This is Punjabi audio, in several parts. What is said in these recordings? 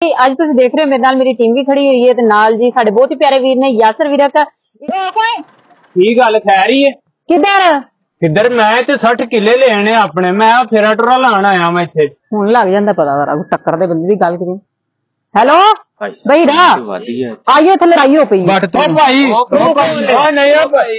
ਅੱਜ ਤੁਸੀਂ ਦੇਖ ਰਹੇ ਹੋ ਮੇਰੇ ਨਾਲ ਮੇਰੀ ਟੀਮ ਵੀ ਖੜੀ ਹੋਈ ਹੈ ਤੇ ਨਾਲ ਜੀ ਸਾਡੇ ਬਹੁਤ ਹੀ ਪਿਆਰੇ ਵੀਰ ਨੇ ਯਾਸਰ ਵੀਰਾ का की गल खैर ही है किधर मैं ते 60 किले लेने अपने मैं फेरा टुरा लाण आया मैं इत्थे हुण लग जांदा पता जरा टक्कर दे बंदे दी गल करी हेलो भाई रा आइए थे लड़ाई हो पई ओ भाई ओ नहीं ओ भाई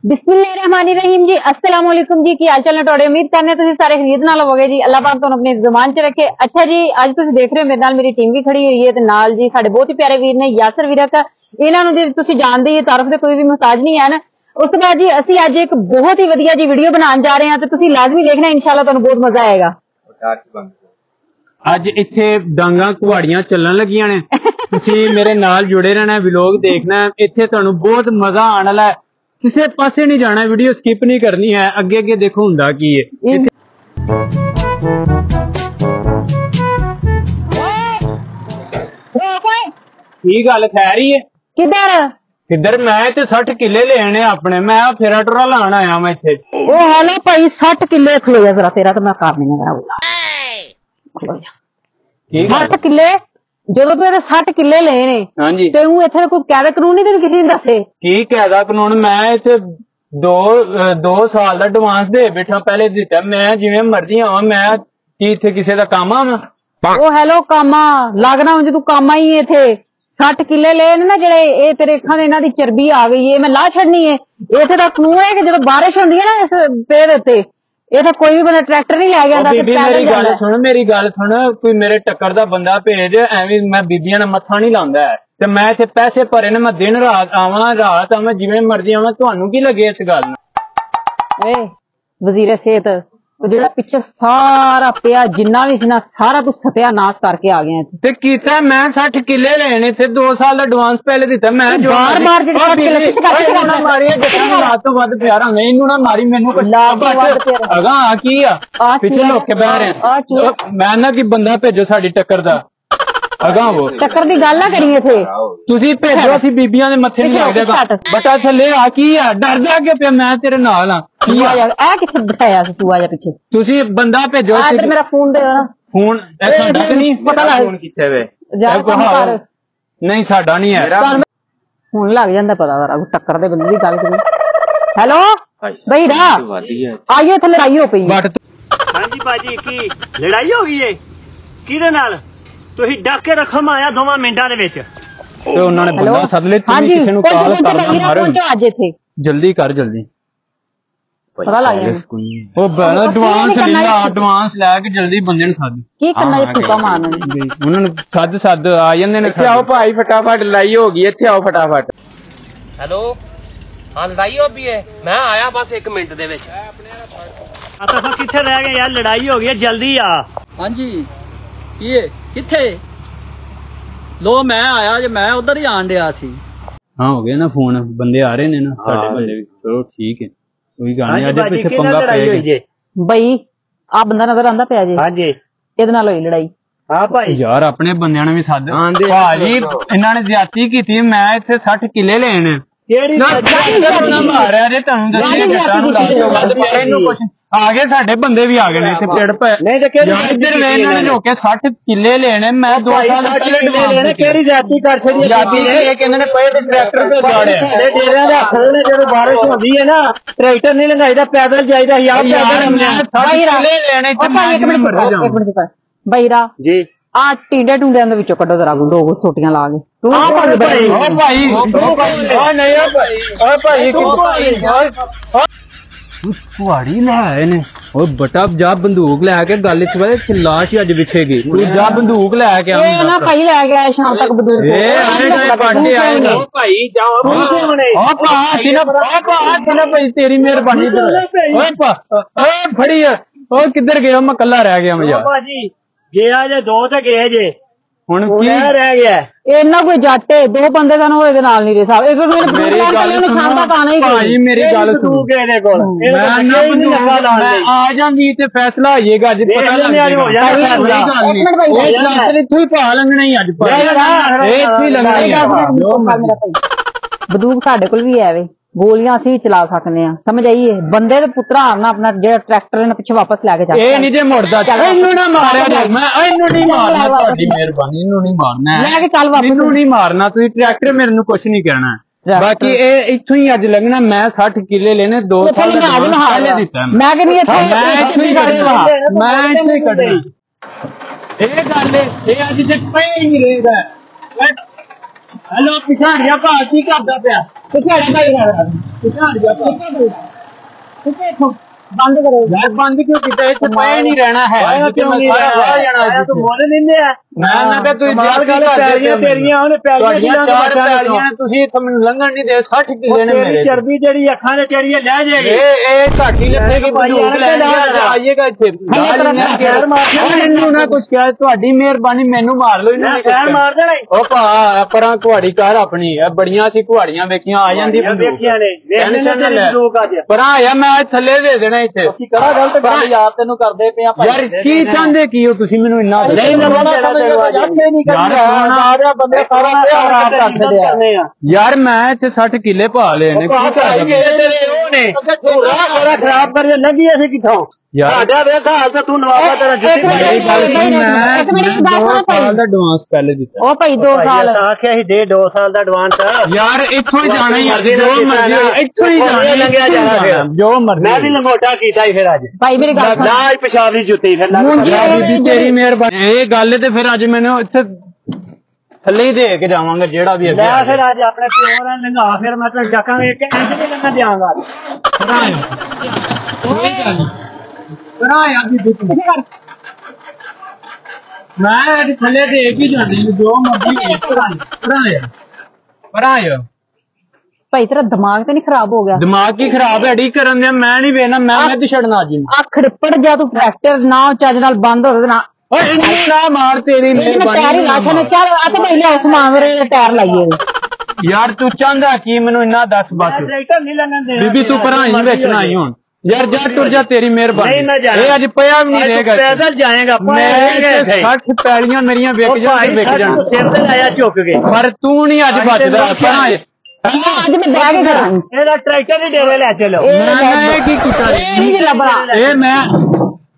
बिस्मिल्लाहिर्रहमानिर्रहीम जी अस्सलाम वालेकुम जी की हाल चाल ने तोड़े उम्मीद करने तुसीं सारे खरीद नाल होवोगे जी अल्लाह पाक तुहानूं अपनी ज़ुबान च रखे। अच्छा जी अज तुसीं देख रहे हो मेरे नाल मेरी टीम भी खड़ी हुई है ते नाल जी साडे बहुत ही प्यारे वीर ने यासर वीरा का इन्हां नूं जे तुसीं जानदे ही तारफ दे कोई भी मुहताज नहीं है ना। उस तो बाद जी असीं अज एक बहुत ही वधिया जी वीडियो बनाउण जा रहे हां ते तुसीं लाजमी देखना इंशाअल्लाह तुहानूं बहुत मजा आएगा। अज इत्थे डांगा कुहाड़ियां चलन लगियां ने तुसीं मेरे नाल जुड़े रहना व्लॉग देखना इत्थे तुहानूं बहुत मजा आने वाला है किसी पासे नहीं जाना वीडियो स्किप नहीं करनी है अगे अगे देखो हुंदा की है की गल खैर ही है किधर मैं ते 60 किले लेने अपने मैं फेरा टुरा लाण आया मैं इत्थे ओ हाले भाई 60 किले खलो जा जरा तेरा तो मैं काम नहीं करा खलो जा 60 किले ਜਦੋਂ ਤੂੰ ਇਹਦੇ 60 ਕਿੱਲੇ ਲਏ ਨੇ ਹਾਂਜੀ ਤੇ ਉਹ ਇੱਥੇ ਕੋਈ ਕਾਇਦਾ ਕਾਨੂੰਨ ਨਹੀਂ ਤੈਨੂੰ ਕਿਸੇ ਨੇ ਦੱਸੇ ਕੀ ਕਾਇਦਾ ਕਾਨੂੰਨ ਮੈਂ ਇੱਥੇ 2 ਸਾਲ ਦਾ ਐਡਵਾਂਸ ਦੇ ਬੈਠਾ ਪਹਿਲੇ ਦਿੱਤਾ ਮੈਂ ਜਿਵੇਂ ਮਰਜ਼ੀ ਆਵਾਂ ਮੈਂ ਕੀ ਇੱਥੇ ਕਿਸੇ ਦਾ ਕੰਮ ਆਵਾਂ ਉਹ ਹੈਲੋ ਕਾਮਾ ਲੱਗਣਾ ਉਂਝ ਤੂੰ ਕਾਮਾ ਹੀ ਇੱਥੇ 60 ਕਿੱਲੇ ਲਏ ਨੇ ਨਾ ਜਿਹੜੇ ਇਹ ਤੇਰੇ ਅੱਖਾਂ ਦੇ ਇਹਨਾਂ ਦੀ ਚਰਬੀ ਆ ਗਈ ਏ ਮੈਂ ਲਾ ਛੱਡਣੀ ਏ ਇੱਥੇ ਦਾ ਕਾਨੂੰਨ ਹੈ ਕਿ ਜਦੋਂ ਬਾਰਿਸ਼ ਹੁੰਦੀ ਹੈ ਨਾ ਇਸ ਪੇੜ ਉੱਤੇ ਇਹ ਤਾਂ ਕੋਈ ਵੀ ਬੰਦਾ ट्रैक्टर नहीं लै जांदा बीबी मेरी गल सुन कोई मेरे टक्कर दा बंदा भेज एवं मैं बीबियां ने मत्था नहीं लांदा है ते मैं इत्थे पैसे भरे ने मैं दिन रात आवां जिवें मर्जी आवां तुहानूं की लगे इस गल ए वजीर सेहत ਜਿਹੜਾ ਪਿੱਛੇ ਸਾਰਾ ਪਿਆ ਜਿੰਨਾ ਵੀ ਸੀ ਨਾ ਸਾਰਾ ਤੂੰ ਸਤਿਆਨਾਸ਼ ਕਰਕੇ ਆ ਗਿਆ ਤੇ ਕੀਤਾ ਮੈਂ 60 ਕਿੱਲੇ ਲੈਣੇ ਤੇ 2 ਸਾਲ ਦਾ ਐਡਵਾਂਸ ਪਹਿਲੇ ਦਿੱਤਾ ਮੈਂ ਜੋ ਬਾਰ-ਬਾਰ ਜਿਹੜੇ ਕਿੱਲੇ ਮਾਰੀਆਂ ਜੱਟਾਂ ਰਾਤ ਤੋਂ ਵੱਧ ਪਿਆਰਾ ਨਹੀਂ ਇਹਨੂੰ ਨਾ ਮਾਰੀ ਮੈਨੂੰ ਅਗਾ ਆ ਕੀ ਆ ਪਿੱਛੇ ਲੋਕ ਕੇ ਬਹਿ ਰਹੇ ਮੈਂ ਨਾ ਕੀ ਬੰਦਾ ਭੇਜੋ ਸਾਡੀ ਟੱਕਰ ਦਾ ਅਗਾ ਉਹ ਟੱਕਰ ਦੀ ਗੱਲ ਨਾ ਕਰੀ ਇਥੇ ਤੁਸੀਂ ਭੇਜੋ ਅਸੀਂ ਬੀਬੀਆਂ ਦੇ ਮੱਥੇ ਨਹੀਂ ਲੱਗਦੇ ਬਟਾ ਥੱਲੇ ਆ ਕੀ ਆ ਡਰ ਜਾ ਕੇ ਪਿਆ ਮੈਂ ਤੇਰੇ ਨਾਲ ਆ ਕੀ ਆ ਯਾਰ ਇਹ ਕਿੱਥੇ ਬਿਠਾਇਆ ਸੀ ਤੂੰ ਆ ਜਾ ਪਿੱਛੇ ਤੁਸੀਂ ਬੰਦਾ ਭੇਜੋ ਇੱਧਰ ਮੇਰਾ ਫੋਨ ਦੇ ਨਾ ਫੋਨ ਇਹ ਸਾਡਾ ਨਹੀਂ ਪਤਾ ਲੱਗ ਫੋਨ ਕਿੱਥੇ ਵੇ ਨਹੀਂ ਸਾਡਾ ਨਹੀਂ ਹੈ ਹੁਣ ਲੱਗ ਜਾਂਦਾ ਪਤਾ ਜਰਾ ਟੱਕਰ ਦੇ ਬੰਦੇ ਦੀ ਗੱਲ ਕਰੀ ਹੈਲੋ ਬਈ ਰਾ ਆਈਏ ਥੇ ਲੜਾਈ ਹੋ ਪਈ ਹਾਂਜੀ ਬਾਜੀ ਕੀ ਲੜਾਈ ਹੋ ਗਈ ਏ ਕਿਹਦੇ ਨਾਲ ਤੁਸੀਂ ਡਾਕੇ ਰੱਖਮ ਆਇਆ 2 ਮਿੰਟਾਂ ਦੇ ਵਿੱਚ ਤੇ ਉਹਨਾਂ ਨੇ ਬੰਦਾ ਸੱਦ ਲਿਆ ਤੁਸੀਂ ਕਿਸੇ ਨੂੰ ਕਾਲ ਕਰਨਾ ਮਾਰੋ ਅੱਜ ਇੱਥੇ ਜਲਦੀ ਕਰ ਜਲਦੀ ਪਤਾ ਲੱਗ ਗਿਆ ਉਹ ਐਡਵਾਂਸ ਲੈ ਕੇ ਜਲਦੀ ਬੰਦੇ ਨੂੰ ਸੱਦ ਕੀ ਕਰਨਾ ਇਹ ਫੁੱਕਾ ਮਾਰਨਾ ਉਹਨਾਂ ਨੂੰ ਸੱਦ ਆ ਜਾਂਦੇ ਨੇ ਇੱਥੇ ਆਓ ਭਾਈ ਫਟਾਫਟ ਲੜਾਈ ਹੋ ਗਈ ਇੱਥੇ ਆਓ ਫਟਾਫਟ ਹੈਲੋ ਹਾਂ ਲੜਾਈ ਹੋ ਗਈ ਹੈ ਮੈਂ ਆਇਆ ਬਸ 1 ਮਿੰਟ ਦੇ ਵਿੱਚ ਆਪਾਂ ਕਿੱਥੇ ਰਹਿ ਗਏ ਯਾਰ ਲੜਾਈ ਹੋ ਗਈ ਹੈ ਜਲਦੀ ਆ ਹਾਂਜੀ ਕੀ ਕਿੱਥੇ ਲੋ ਮੈਂ ਆਇਆ ਜੇ ਮੈਂ ਉਧਰ ਹੀ ਆਣ ਡਿਆ ਸੀ ਹਾਂ ਹੋ ਗਿਆ ਨਾ ਫੋਨ ਬੰਦੇ ਆ ਰਹੇ ਨੇ ਨਾ ਸਾਡੇ ਬੰਦੇ ਵੀ ਚਲੋ ਠੀਕ ਹੈ ਕੋਈ ਗੱਲ ਨਹੀਂ ਅੱਜ ਪਿੱਛੇ ਪੰਗਾ ਪੈ ਗਿਆ ਬਈ ਆ ਬੰਦਾ ਨਜ਼ਰ ਆਂਦਾ ਪਿਆ ਜੀ ਹਾਂਜੀ ਇਹਦੇ ਨਾਲ ਹੋਈ ਲੜਾਈ ਹਾਂ ਭਾਈ ਯਾਰ ਆਪਣੇ ਬੰਦਿਆਂ ਨੇ ਵੀ ਸੱਦ ਭਾਜੀ ਇਹਨਾਂ ਨੇ ਜ਼ਿਆਦਤੀ ਕੀਤੀ ਮੈਂ ਇੱਥੇ 60 ਕਿੱਲੇ ਲੈਣੇ ਕਿਹੜੀ ਮਾਰਿਆ ਜੇ ਤੁਹਾਨੂੰ ਦੱਸਿਆ ਜੱਟਾਂ ਨੂੰ ਇਹਨੂੰ ਕੁਛ ਆ ਗਏ ਸਾਡੇ ਬੰਦੇ ਵੀ ਆ ਗਏ ਨੇ ਇੱਥੇ ਪੇੜ ਪੈ ਨਹੀਂ ਤੇ ਕਿਹੜੀ ਇੱਧਰ ਨੇ ਇਹਨਾਂ ਨੇ ਰੋਕਿਆ 60 ਕਿੱਲੇ ਲੈਣੇ ਮੈਂ 2 ਸਾਲ ਪਹਿਲੇ ਲੈਣੇ ਕਿਹੜੀ ਜਾਤੀ ਕਰ ਛੜੀ ਜਾਤੀ ਨੇ ਇਹ ਕਹਿੰਦੇ ਨੇ ਪਏ ਤੇ ਟਰੈਕਟਰ ਤੇ ਜਾੜਿਆ ਸਾਡੇ ਡੇਰਿਆਂ ਦੇ ਹੱਥੋਂ ਨੇ ਜਦੋਂ ਬਾਰਿਸ਼ ਹੁੰਦੀ ਹੈ ਨਾ ਟਰੈਕਟਰ ਨਹੀਂ ਲੰਘਾਈਦਾ ਪੈਦਲ ਜਾਈਦਾ ਯਾਰ ਮੈਂ 60 ਕਿੱਲੇ ਲੈਣੇ ਤੇ ਮੈਂ ਇੱਕ ਮਿੰਟ ਬਈਰਾ ਜੀ ਆ ਟੀਡੇ ਟੁੰਡਿਆਂ ਦੇ ਵਿੱਚੋਂ ਕੱਢੋ ਜ਼ਰਾ ਗੁੰਡੋ ਛੋਟੀਆਂ ਲਾ ਕੇ ਤੂੰ ਭਾਈ ਆ ਨਹੀਂ ਆ ਭਾਈ ਕੁਹਾੜੀ ਲੈ ਆਏ ਨੇ ਉਹ ਬਟਾ ਜਾ ਬੰਦੂਕ ਲੈ ਕੇ ਗੱਲ ਇਸ ਵੇਲੇ ਲਾਸ਼ ਹੀ ਅੱਜ ਵਿਛੇਗੀ ਤੂੰ ਜਾ ਬੰਦੂਕ ਲੈ ਕੇ ਆ ਇਹ ਨਾ ਭਾਈ ਲੈ ਗਿਆ ਸ਼ਾਮ ਤੱਕ ਬੰਦੂਕ ਇਹ ਬਾਟੇ ਆਏ ਨੇ ਭਾਈ ਜਾਓ ਭਾਈ ਤੇਰੀ ਮਿਹਰਬਾਨੀ ਓਏ ਫੜੀ ਉਹ ਕਿੱਧਰ ਗਿਆ ਮੈਂ ਕੱਲਾ ਰਹਿ ਗਿਆ ਮੈਂ ਯਾਰ ਭਾਜੀ ਜੇ ਆ ਜੇ 2 ਤੇ ਗਏ ਜੇ ਹੁਣ ਕੀ ਰਹਿ ਗਿਆ ਇੰਨਾ ਕੋਈ ਜੱਟ ਏ 2 ਬੰਦੇ ਦਾ ਨਾ ਹੋਏ ਦੇ ਨਾਲ ਨਹੀਂ ਰੇ ਸਾਹਿਬ ਇਹ ਮੇਰੀ ਗੱਲ ਸੁਣੋ ਭਾਜੀ, ਮੇਰੀ ਗੱਲ ਸੁਣੋ। ਇਹਦੇ ਕੋਲ ਮੈਂ ਨਾ ਆ ਜਾਂਦੀ ਤੇ ਫੈਸਲਾ ਹੋਏਗਾ ਅੱਜ, ਪਤਾ ਲੱਗ ਜਾਏਗਾ। ਇੱਥੋਂ ਹੀ ਪਾ ਲੰਘਣਾ ਹੀ ਅੱਜ, ਇੱਥੇ ਹੀ ਲੰਘਣਾ ਹੀ। ਬੰਦੂਕ ਸਾਡੇ ਕੋਲ ਵੀ ਹੈ ਵੇ, ਗੋਲੀਆਂ ਅਸੀਂ ਵੀ ਚਲਾ ਸਕਦੇ ਆ, ਸਮਝ ਆਈਏ। ਬੰਦੇ ਦੇ ਪੁੱਤਰਾ ਆਣਾ ਆਪਣਾ ਜਿਹੜਾ ਟਰੈਕਟਰ ਇਹਨਾਂ ਪਿੱਛੇ ਵਾਪਸ ਲੈ ਕੇ ਜਾ ਇਹ ਨਹੀਂ ਜੇ ਮੁੜਦਾ, ਇਹਨੂੰ ਨਾ ਮਾਰਿਆ ਜੇ, ਮੈਂ ਇਹਨੂੰ ਨਹੀਂ ਮਾਰਨਾ, ਤੁਹਾਡੀ ਮਿਹਰਬਾਨੀ, ਇਹਨੂੰ ਨਹੀਂ ਮਾਰਨਾ, ਲੈ ਕੇ ਚੱਲ ਵਾਪਸ, ਇਹਨੂੰ ਨਹੀਂ ਮਾਰਨਾ ਤੁਸੀਂ। ਟਰੈਕਟਰ ਮੇਰੇ ਨੂੰ ਕੁਛ ਨਹੀਂ ਕਹਿਣਾ, ਬਾਕੀ ਇਹ ਇੱਥੋਂ ਹੀ ਅੱਜ ਲੰਘਣਾ। ਮੈਂ 60 ਕਿੱਲੇ ਲੈਣੇ 2 ਸਾਲ ਪਹਿਲੇ ਦਿੱਤਾ ਮੈਂ ਕਹਿੰਦੀ ਮੈਂ ਇੱਥੋਂ ਹੀ ਕੱਢਣਾ, ਮੈਂ ਇੱਥੋਂ ਹੀ ਕੱਢਣਾ। ਇਹ ਗੱਲ ਇਹ ਅੱਜ ਤੱਕ ਪਈ ਨਹੀਂ ਰਹੇਗਾ। ਹੈਲੋ ਪਿਛਾੜਿਆ ਭਾ ਕੀ ਕਰਦਾ ਪਿਆ? ਬੰਦ ਕਰੋ ਯਾਰ, ਬੰਦ ਕਿਉਂ ਕੀਤਾ? ਇੱਥੇ ਪਏ ਨਹੀਂ ਰਹਿਣਾ ਹੈ, ਤੂੰ ਮੁੱਲ ਲੈਂਦੇ ਆ। ਮੈਂ ਨਾ ਕਿ ਤੁਸੀਂ ਪੈਲੀਆਂ ਤੇਰੀਆਂ ਉਹਨੇ ਤੁਹਾਡੀਆਂ 4 ਪੈਲੀਆਂ ਨੇ, ਤੁਸੀਂ ਇੱਥੇ ਮੈਨੂੰ ਲੰਘਣ ਨਹੀਂ ਦੇ। 60 ਕਿੱਲੇ ਨੇ ਮੇਰੇ, ਚਰਬੀ ਜਿਹੜੀ ਅੱਖਾਂ ਤੇ ਚੜੀ ਲੈ ਜਾਏਗੀ। ਇਹ ਘਾਟੀ ਲੱਥੇਗੀ, ਬੰਦੂਕ ਲੈ ਆਈਏਗਾ ਇੱਥੇ। ਇਹਨੂੰ ਨਾ ਕੁਛ ਕਿਹਾ, ਤੁਹਾਡੀ ਮਿਹਰਬਾਨੀ, ਮੈਨੂੰ ਮਾਰ ਲਓ। ਇਹਨੂੰ ਖੈਰ ਮਾਰ ਦੇਣਾ ਉਹ ਭਾ ਪਰਾਂ ਕੁਹਾੜੀ ਕਰ ਆਪਣੀ, ਬੜੀਆਂ ਸੀ ਕੁਹਾੜੀਆਂ ਵੇਖੀਆਂ, ਆ ਜਾਂਦੀ ਵੇਖੀਆਂ ਨੇ, ਪਰਾਂ ਆਇਆ, ਮੈਂ ਥੱਲੇ ਦੇ ਦੇਣਾ ਇੱਥੇ। ਅਸੀਂ ਕਿਹੜਾ ਗਲਤ ਗੱਲ ਯਾਰ ਤੈਨੂੰ ਕਰਦੇ ਪਏ ਆ ਯਾਰ ਕੀ ਚਾਹੁੰਦੇ ਕੀ ਹੋ ਤੁਸੀਂ, ਮੈਨੂੰ ਇੰਨਾ ਬੰਦੇ ਸਾਰਾ ਖਰਾਬ ਕਰ ਦਿੰਦੇ ਆ। ਯਾਰ ਮੈਂ ਇੱਥੇ 60 ਕਿੱਲੇ ਪਾ ਲਏ ਨੇ, ਖਰਾਬ ਕਰਕੇ ਲੱਗੀ ਅਸੀਂ ਕਿੱਥੋਂ? ਸਾਡਾ ਵੇਖ ਹਾਲ ਤਾਂ ਤੂੰ ਨਵਾਬਾ ਤੇਰਾ ਜੁੱਤੀ ਮੈਂ 2 ਸਾਲ ਦਾ ਐਡਵਾਂਸ ਪਹਿਲੇ ਦਿੱਤਾ। ਉਹ ਭਾਈ 2 ਸਾਲ ਆਖਿਆ ਸੀ ਦੇ 2 ਸਾਲ ਦਾ ਐਡਵਾਂਸ। ਯਾਰ ਇੱਥੋਂ ਹੀ ਜਾਣਾ ਹੀ, ਜੋ ਮਰਜ਼ੀ ਇੱਥੋਂ ਹੀ ਜਾਣਾ, ਲੰਘਿਆ ਜਾਣਾ, ਜੋ ਮਰਜ਼ੀ। ਮੈਂ ਵੀ ਲੰਗੋਟਾ ਕੀਤਾ ਹੀ ਫਿਰ ਅੱਜ। ਭਾਈ ਮੇਰੀ ਗੱਲ ਸੁਣ, ਨਾ ਪਿਸ਼ਾਬ ਦੀ ਜੁੱਤੀ ਫਿਰ ਬੀਬੀ ਤੇਰੀ ਮਿਹਰਬਾਨੀ। ਇਹ ਗੱਲ ਤੇ ਫਿਰ ਅੱਜ ਮੈਨੂੰ ਇੱਥੇ ਥੱਲੇ ਹੀ ਦੇ ਕੇ ਜਾਵਾਂਗਾ ਜਿਹੜਾ ਵੀ ਮੈਂ ਫਿਰ ਅੱਜ ਆਪਣੇ ਪਿਓ ਨਾਲ ਲੰਘਾ, ਫਿਰ ਮੈਂ ਤਾਂ ਡਾਕਾਂਗੇ ਇੱਕ ਇੰਚ ਵੀ ਲੰਘਾ ਦਿਆਂਗਾ। ਮੈਂ ਅੱਜ ਥੱਲੇ ਦੇ ਕੇ ਜਾਣੀ, ਜੋ ਮਰਜ਼ੀ ਪਰਾਂ। ਭਾਈ ਤੇਰਾ ਦਿਮਾਗ ਤੇ ਨਹੀਂ ਖਰਾਬ ਹੋ ਗਿਆ? ਦਿਮਾਗ ਕੀ ਖਰਾਬ ਹੈ? ਕਰਨ ਦਿਆ ਮੈਂ ਨਹੀਂ ਵੇਖਣਾ, ਮੈਂ ਤੇ ਛੱਡਣਾ ਅੱਜ। ਅੱਖ ਰਿਪੜ ਜਾ, ਤੂੰ ਫ੍ਰੈਕਚਰ ਨਾ ਚੱਜ ਨਾਲ ਬੰਦ ਹੋ ਨਾ। ਓਏ ਇਹਨੂੰ ਨਾ ਮਾਰ, ਤੇਰੀ ਮਿਹਰਬਾਨੀ। ਟਾਇਰ ਹੀ ਲਾਸ਼ਾ ਨੇ ਚੱਲ ਆ ਤੇ ਭਾਈ ਲੈ ਸਮਾਨ ਮੇਰੇ ਟਾਇਰ ਲਾਈਏ। ਯਾਰ ਤੂੰ ਚਾਹੁੰਦਾ ਕੀ ਮੈਨੂੰ ਇੰਨਾ ਦੱਸ ਬਸ। ਟਰੈਕਟਰ ਨਹੀਂ ਲੰਘਣ ਦੇ ਬੀਬੀ ਤੂੰ ਪਰਾਂ ਹੀ ਵੇਚਣਾ ਹੀ ਹੁਣ। ਯਾਰ ਜਾ ਤੁਰ ਜਾ, ਤੇਰੀ ਮਿਹਰਬਾਨੀ। ਇਹ ਅੱਜ ਪਿਆ ਵੀ ਨਹੀਂ ਰਹੇਗਾ, ਪੈਦਲ ਜਾਏਗਾ। 60 ਪੈਲੀਆਂ ਮੇਰੀਆਂ ਵਿਕ ਜਾਣ, ਵਿਕ ਜਾਣ। ਸਿਰ ਤੇ ਲਾਇਆ ਝੁੱਕ ਕੇ, ਪਰ ਤੂੰ ਨਹੀਂ ਅੱਜ ਬਚਦਾ। ਪਰਾਂ ਅੱਜ ਮੈਂ ਬਹਿ ਕੇ ਕਰਾਂਗੀ। ਇਹਦਾ ਟਰੈਕਟਰ ਹੀ ਡੇਰੇ ਲੈ ਚਲੋ। ਮੈਂ ਕੀ ਕੀਤਾ? ਇਹ ਲੱਭਣਾ, ਇਹ ਮੈਂ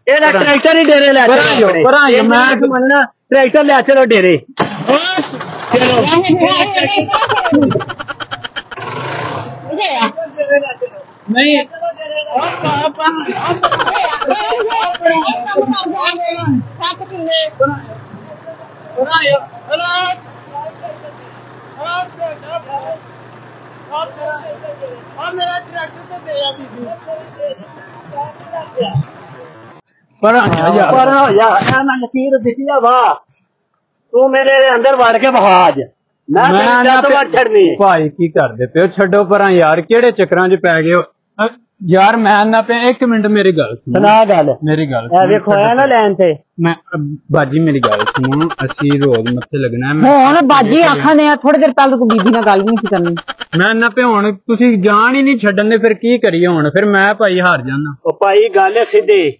ਇਹਦਾ ਟਰੈਕਟਰ ਹੀ ਡੇਰੇ ਲੈ ਚਲੋ। ਪਰਾਂ ਮੈਂ ਮੰਨਣਾ, ਟਰੈਕਟਰ ਲੈ ਚਲੋ ਡੇਰੇ। ਨਹੀਂ ਪਰ ਹੋ ਜਾ, ਮੈਂ ਲਕੀਰ ਦਿੱਤੀ ਆ। ਵਾਹ, ਤੂੰ ਮੇਰੇ ਅੰਦਰ ਵੜ ਕੇ ਬਹਾ ਅੱਜ। ਮੈਂ ਛੱਡਣੀ ਭਾਈ ਕੀ ਕਰਦੇ ਪਿਓ? ਛੱਡੋ ਪਰਾਂ ਯਾਰ, ਕਿਹੜੇ ਚੱਕਰਾਂ 'ਚ ਪੈ ਗਏ ਹੋ ਯਾਰ? ਮੈਂ ਨਾ ਪਿਆ, 1 ਮਿੰਟ ਮੇਰੀ ਗੱਲ ਸੁਣਾ। ਗੱਲ ਮੇਰੀ ਗੱਲ ਵੇਖੋ ਆਇਆ ਨਾ ਲੈਣ ਤੇ। ਮੈਂ ਬਾਜੀ ਮੇਰੀ ਗੱਲ ਸੁਣੋ, ਅਸੀਂ ਰੋਜ਼ ਮੱਥੇ ਲੱਗਣਾ। ਹੁਣ ਬਾਜੀ ਆਖਾਂ ਨੇ ਥੋੜੀ ਦੇਰ ਪਹਿਲਾਂ ਤੂੰ ਬੀਬੀ ਨਾਲ ਗੱਲ ਨਹੀਂ ਸੀ ਕਰਨੀ। ਮੈਂ ਨਾ ਪਿਆ, ਹੁਣ ਤੁਸੀਂ ਜਾਣ ਹੀ ਨਹੀਂ ਛੱਡਣ ਦੇ, ਫਿਰ ਕੀ ਕਰੀਏ ਹੁਣ? ਫਿਰ ਮੈਂ ਭਾਈ ਹਾਰ ਜਾਣਾ। ਉਹ ਭਾਈ ਗੱਲ ਸਿੱਧੀ,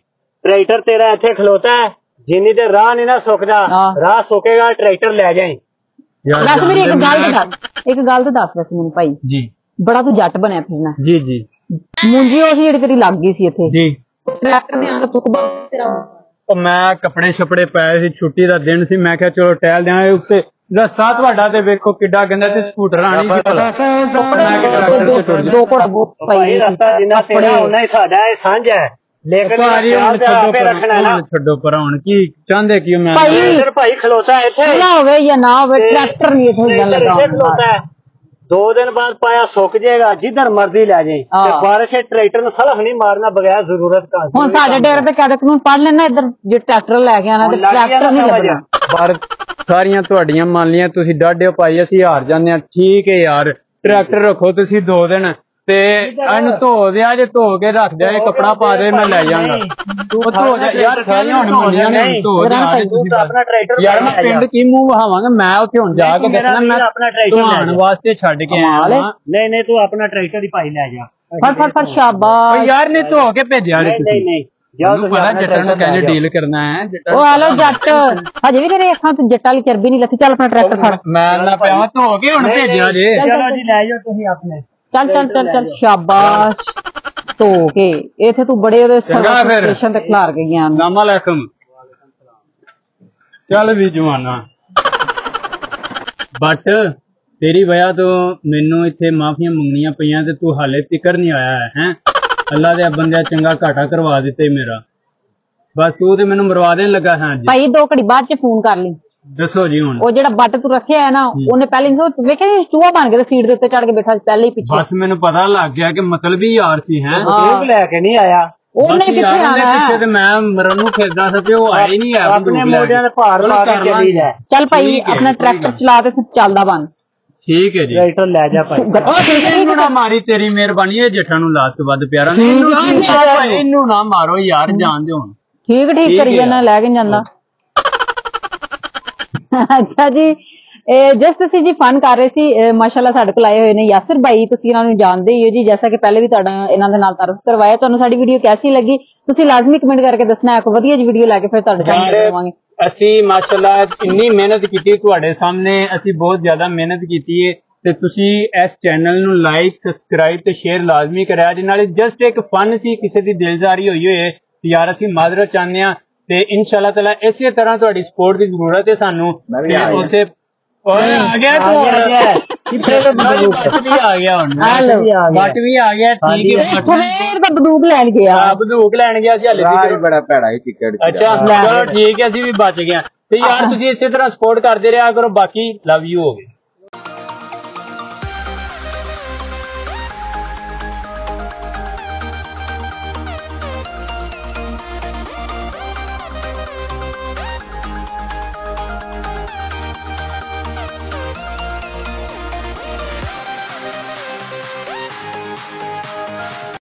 ਟਰੈਕਟਰ ਤੇਰਾ ਇੱਥੇ ਖਲੋਤਾ ਹੈ, ਜਿੰਨੀ ਤੇ ਰਾਹ ਨਹੀਂ ਨਾ ਸੁੱਕਦਾ, ਰਾਹ ਸੁੱਕੇਗਾ ਟਰੈਕਟਰ ਲੈ ਜਾਏ। ਦੱਸ ਮੇਰੀ ਇੱਕ ਗੱਲ ਤਾਂ ਦੱਸ ਵੈਸੇ ਮੈਨੂੰ ਭਾਈ ਜੀ, ਬੜਾ ਤੂੰ ਜੱਟ ਬਣਿਆ ਫਿਰਨਾ ਜੀ ਜੀ। ਮੁੰਜੀ ਉਹ ਜਿਹੜੀ ਤੇਰੀ ਲੱਗ ਗਈ ਸੀ ਇੱਥੇ ਜੀ, ਟਰੈਕਟਰ ਨੇ ਆਣਾ ਤੁਕ ਤੇਰਾ। ਉਹ ਮੈਂ ਕੱਪੜੇ ਛਪੜੇ ਪਾਏ ਸੀ, ਛੁੱਟੀ ਦਾ ਦਿਨ ਸੀ, ਮੈਂ ਕਿਹਾ ਚਲੋ ਟਹਿਲ ਦਿਆਂਗੇ। ਉੱਤੇ ਰਸਤਾ ਤੁਹਾਡਾ ਤੇ ਵੇਖੋ ਕਿੱਡਾ ਗੰਦਾ, ਤੇ ਸਕੂਟਰ ਆਣੀ ਸੀ ਭਲਾ। ਮੈਂ ਕਿ ਟਰੈਕਟਰ ਤੇ ਟੁਰ ਜਾ। 2 ਘੋੜਾ ਬਹੁਤ ਭਾਈ ਰਸਤਾ ਜਿੰਨਾ ਤੇਰਾ ਉਹਨਾਂ ਹੀ ਸਾਡਾ, ਇਹ ਸਾਂਝਾ ਹੈ। ਲੇਕਿਨ ਛੱਡੋ ਪਰ ਹੁਣ ਕੀ ਚਾਹੁੰਦੇ ਕੀ? ਮੈਂ ਭਾਈ ਖਲੋਤਾ ਇੱਥੇ ਨਾ ਹੋਵੇ ਜਾਂ ਨਾ ਹੋਵੇ, ਟਰੈਕਟਰ ਨਹੀਂ ਇੱਥੇ ਖਲੋਤਾ ਹੈ। 2 ਦਿਨ ਬਾਅਦ ਪਾਇਆ ਸੁੱਕ ਜਾਏਗਾ, ਜਿੱਧਰ ਮਰਜ਼ੀ ਲੈ ਜਾਏ। ਤੇ ਬਾਰਿਸ਼ ਟਰੈਕਟਰ ਨੂੰ ਸਲਫ ਨਹੀਂ ਮਾਰਨਾ ਬਗੈਰ ਜ਼ਰੂਰਤ ਦਾ। ਹੁਣ ਸਾਡੇ ਡੇਰੇ ਤੇ ਕਦੇ ਨੂੰ ਪੜ ਲੈਣਾ, ਇੱਧਰ ਜੇ ਟਰੈਕਟਰ ਲੈ ਕੇ ਆਣਾ ਤੇ ਟਰੈਕਟਰ ਨਹੀਂ ਲੱਗਣਾ। ਪਰ ਸਾਰੀਆਂ ਤੁਹਾਡੀਆਂ ਮੰਨ ਲੀਆਂ, ਤੁਸੀਂ ਡਾਢਿਓ ਭਾਈ, ਅਸੀਂ ਹਾਰ ਜਾਂਦੇ ਆ। ਠੀਕ ਹੈ ਯਾਰ, ਟਰੈਕਟਰ ਰੱਖੋ ਤੁਸੀਂ 2 ਦਿਨ, ਤੇ ਇਹਨੂੰ ਧੋ ਦਿਆ ਜੇ, ਧੋ ਕੇ ਰੱਖ ਦਿਆ ਜੇ, ਕੱਪੜਾ ਪਾ ਦੇ, ਮੈਂ ਲੈ ਜਾਵਾਂਗਾ। ਉਹ ਧੋ ਜਾ ਯਾਰ, ਸਾਰੀਆਂ ਹੁਣ ਮੁੰਡੀਆਂ ਨੇ, ਧੋ ਜਾ ਆਪਣਾ ਟਰੈਕਟਰ ਯਾਰ। ਮੈਂ ਪਿੰਡ ਕੀ ਮੂੰਹ ਵਹਾਵਾਂਗਾ, ਮੈਂ ਉੱਥੇ ਹੁਣ ਜਾ ਕੇ ਦੱਸਣਾ ਮੈਂ ਆਪਣਾ ਟਰੈਕਟਰ ਧੋਣ ਵਾਸਤੇ ਛੱਡ ਕੇ ਆਇਆ। ਨਹੀਂ ਤੂੰ ਆਪਣਾ ਟਰੈਕਟਰ ਹੀ ਭਾਈ ਲੈ ਜਾ। ਫਟ ਸ਼ਾਬਾਸ਼। ਯਾਰ ਨੇ ਧੋ ਕੇ ਭੇਜਿਆ ਜੇ ਤੁਸੀਂ। ਨਹੀਂ ਜਾਓ ਪਤਾ ਜੱਟਾਂ ਨੂੰ ਕਹਿੰਦੇ ਡੀਲ ਕਰਨਾ ਹੈ। ਉਹ ਆਲੋ ਜੱਟ ਹਜੇ ਵੀ ਤੇਰੇ ਅੱਖਾਂ ਤੋਂ ਜੱਟਾਂ ਵਾਲੀ ਚਰਬੀ ਨਹੀਂ ਲੱਥੀ। ਚੱਲ ਆਪਣਾ ਟਰੈਕਟਰ ਫੜ। ਮੈਂ ਨਾ ਪਿਆ ਧੋ ਕੇ ਹੁਣ ਭੇਜਿਆ ਜੇ। ਚਲੋ ਜੀ ਲੈ ਜਾਓ ਤੁਸੀਂ ਆਪਣੇ। ਚੱਲ ਸ਼ਾਬਾਸ਼। ਧੋ ਕੇ ਇੱਥੇ ਤੂੰ ਬੜੇ ਉਹਦੇ ਸਟੇਸ਼ਨ ਤੇ ਖਿਲਾਰ ਗਈਆਂ। ਸਲਾਮ ਅਲੈਕੁਮ। ਚੱਲ ਵੀ ਜਵਾਨਾ ਬਟ ਤੇਰੀ ਵਜ੍ਹਾ ਤੋਂ ਮੈਨੂੰ ਇੱਥੇ ਮਾਫੀਆਂ ਮੰਗਣੀਆਂ ਪਈਆਂ ਤੇ ਤੂੰ ਹਾਲੇ ਤਿਕਰ ਨਹੀਂ ਆਇਆ ਹੈ। ਅੱਲਾ ਦੇ ਬੰਦਿਆ ਚੰਗਾ ਘਾਟਾ ਕਰਵਾ ਦਿੱਤੇ ਮੇਰਾ। ਬਸ ਤੂੰ ਤੇ ਮੈਨੂੰ ਮਰਵਾ ਦੇਣ ਲੱਗਾ ਹਾਂ ਜੀ। ਭਾਈ 2 ਘੜੀ ਬਾਅਦ ਚ ਫੋਨ ਕਰ ਲਈ। ਦੱਸੋ ਜੀ ਹੁਣ। ਉਹ ਜਿਹੜਾ ਬੱਟ ਤੂੰ ਰੱਖਿਆ ਹੈ ਨਾ, ਉਹਨੇ ਪਹਿਲੇ ਵੇਖਿਆ ਜੀ ਚੂਹਾ ਬਣ ਕੇ ਸੀਟ ਦੇ ਉੱਤੇ ਚੜ ਕੇ ਬੈਠਾ ਸੀ ਪਹਿਲੇ ਹੀ ਪਿੱਛੇ। ਬਸ ਮੈਨੂੰ ਪਤਾ ਲੱਗ ਗਿਆ ਕਿ ਮਤਲਬ ਹੀ ਯਾਰ ਸੀ ਹੈ। ਲੈ ਕੇ ਨਹੀਂ ਆਇਆ ਉਹਨੇ ਕਿੱਥੇ ਆਣਾ ਪਿੱਛੇ ਤੇ ਮੈਂ ਮਰਨ ਨੂੰ ਫਿਰਦਾ ਸੀ ਤੇ ਉਹ ਆਇਆ ਹੀ ਨਹੀਂ ਆਇਆ। ਆਪਣੇ ਮੋਢਿਆਂ ਦੇ ਭਾਰ ਲਾ ਕੇ ਚੱਲੀ ਜਾ। ਚੱਲ ਭਾਈ ਆਪਣਾ ਟਰੈਕਟਰ ਚਲਾ ਤੇ ਚੱਲਦਾ ਬਣ। ਠੀਕ ਹੈ ਜੀ। ਟਰੈਕਟਰ ਲੈ ਜਾ ਭਾਈ। ਇਹਨੂੰ ਨਾ ਮਾਰੀ, ਤੇਰੀ ਮਿਹਰਬਾਨੀ ਹੈ। ਜੱਟਾਂ ਨੂੰ ਲਾਸਟ ਵੱਧ ਪਿਆਰਾ ਨਹੀਂ। ਇਹਨੂੰ ਨਾ ਮਾਰੋ ਯਾਰ, ਜਾਣ ਦਿਓ ਹੁਣ। ਠੀਕ ਕਰੀ ਜਾਣਾ, ਲੈ ਕੇ ਜਾਂਦਾ। ਅੱਛਾ ਜੀ, ਜਸਟ ਅਸੀਂ ਜੀ ਫਨ ਕਰ ਰਹੇ ਸੀ। ਮਾਸ਼ਾਅੱਲਾ ਸਾਡੇ ਕੋਲ ਆਏ ਹੋਏ ਨੇ ਯਾਸਿਰ ਭਾਈ, ਤੁਸੀਂ ਇਹਨਾਂ ਨੂੰ ਜਾਣਦੇ ਹੀ ਹੋ ਜੀ। ਜੈਸਾ ਕਿ ਪਹਿਲੇ ਵੀ ਤੁਹਾਡਾ ਇਹਨਾਂ ਦੇ ਨਾਲ ਤਾਰਫ ਕਰਵਾਇਆ। ਤੁਹਾਨੂੰ ਸਾਡੀ ਵੀਡੀਓ ਕੈਸੀ ਲੱਗੀ ਤੁਸੀਂ ਲਾਜ਼ਮੀ ਕਮੈਂਟ ਕਰਕੇ ਦੱਸਣਾ। ਇੱਕ ਵਧੀਆ ਜੀ ਵੀਡੀਓ ਲੈ ਕੇ ਫਿਰ ਤੁਹਾਡੇ ਸਾਹਮਣੇ ਆਵਾਂਗੇ। ਅਸੀਂ ਮਾਸ਼ਾਅੱਲਾ ਇੰਨੀ ਮਿਹਨਤ ਕੀਤੀ ਤੁਹਾਡੇ ਸਾਹਮਣੇ, ਅਸੀਂ ਬਹੁਤ ਜ਼ਿਆਦਾ ਮਿਹਨਤ ਕੀਤੀ ਹੈ ਤੇ ਤੁਸੀਂ ਇਸ ਚੈਨਲ ਨੂੰ ਲਾਈਕ, ਸਬਸਕ੍ਰਾਈਬ ਤੇ ਸ਼ੇਅਰ ਲਾਜ਼ਮੀ ਕਰਿਆ ਜੀ। ਨਾਲੇ ਜਸਟ ਇੱਕ ਫਨ ਸੀ, ਕਿਸੇ ਦੀ ਦਿਲਜ਼ਾਰੀ ਹੋਈ ਹੋਏ ਯਾਰ, ਅਸੀਂ ਮਾਜ਼ਰਤ ਚਾਹੁੰਦੇ ਹਾਂ ਤੇ ਇਨਸ਼ਾਅੱਲਾ ਤਾਲਾ ਇਸੇ ਤਰ੍ਹਾਂ ਤੁਹਾਡੀ ਸਪੋਰਟ ਦੀ ਜ਼ਰੂਰਤ ਹੈ ਸਾਨੂੰ। ਉਸੇ ਆ ਗਿਆ ਤੂੰ ਆ ਗਿਆ ਹੁਣ ਬੱਟ ਵੀ ਆ ਗਿਆ। ਠੀਕ ਹੈ, ਬੰਦੂਕ ਲੈਣ ਗਿਆ। ਬੰਦੂਕ ਲੈਣ ਗਿਆ ਸੀ ਹਾਲੇ ਬੜਾ ਭੈੜਾ ਹੀ ਟਿਕਟ। ਅੱਛਾ ਚਲੋ ਠੀਕ ਹੈ, ਅਸੀਂ ਵੀ ਬਚ ਗਏ ਤੇ ਯਾਰ ਤੁਸੀਂ ਇਸੇ ਤਰ੍ਹਾਂ ਸਪੋਰਟ ਕਰਦੇ ਰਿਹਾ ਕਰੋ। ਬਾਕੀ ਲਵ ਯੂ ਹੋ ਗਏ।